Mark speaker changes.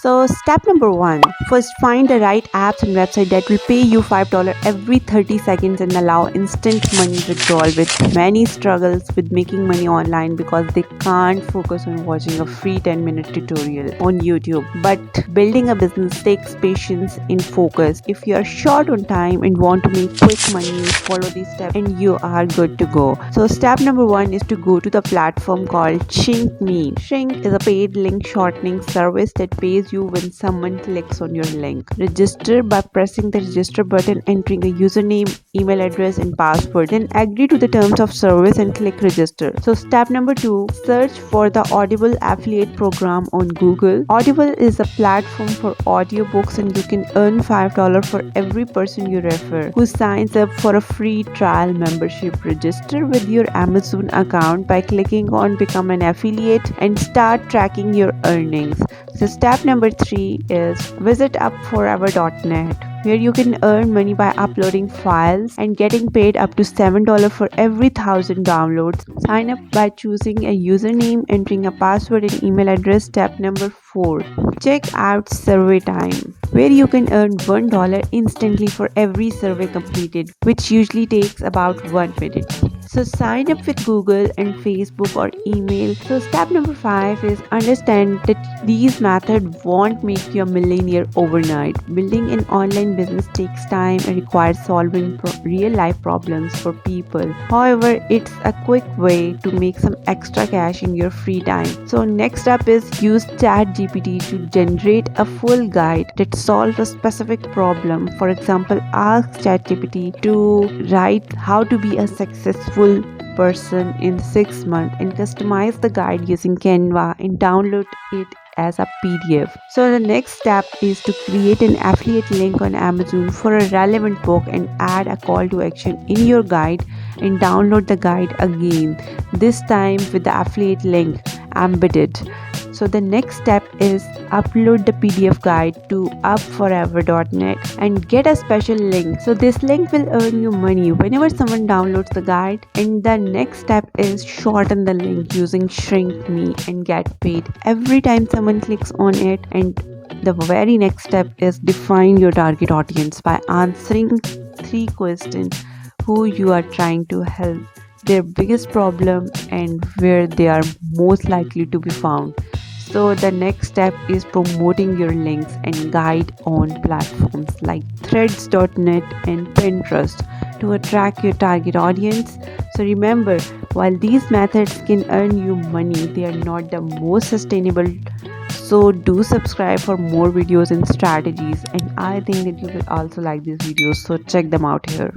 Speaker 1: So, step number one, first find the right apps and website that will pay you $5 every 30 seconds and allow instant money withdrawal. With many struggles with making money online because they can't focus on watching a free 10-minute tutorial on YouTube. But building a business takes patience and focus. If you are short on time and want to make quick money, follow these steps and you are good to go. So, step number one is to go to the platform called ShrinkMe. Shrink is a paid link shortening service that pays you when someone clicks on your link. Register by pressing the register button, entering a username, email address, and password. Then agree to the terms of service and click register. So, step number two, search for the Audible affiliate program on Google. Audible is a platform for audiobooks, and you can earn $5 for every person you refer who signs up for a free trial membership. Register with your Amazon account by clicking on Become an Affiliate and start tracking your earnings. So, step number three is visit upforever.net, where you can earn money by uploading files and getting paid up to $7 for every 1,000 downloads. Sign up by choosing a username, entering a password and email address. Step number 4. Check out Survey Time, where you can earn $1 instantly for every survey completed, which usually takes about 1 minute. So sign up with Google and Facebook or email. So step number 5 is understand that these methods won't make you a millionaire overnight. Building an online business takes time and requires solving real life problems for people. However, it's a quick way to make some extra cash in your free time. So next up is use ChatGPT to generate a full guide that solves a specific problem. For example, ask ChatGPT to write how to be a successful person in 6 months and customize the guide using Canva and download it as a PDF. So the next step is to create an affiliate link on Amazon for a relevant book and add a call to action in your guide and download the guide again, this time with the affiliate link embedded. So the next step is upload the PDF guide to upforever.net and get a special link. So this link will earn you money whenever someone downloads the guide. And the next step is shorten the link using ShrinkMe and get paid every time someone clicks on it. And the very next step is define your target audience by answering 3 questions: who you are trying to help, their biggest problem, and where they are most likely to be found. So the next step is promoting your links and guide on platforms like threads.net and Pinterest to attract your target audience. So remember, while these methods can earn you money, they are not the most sustainable. So do subscribe for more videos and strategies, and I think that you will also like these videos, so check them out here.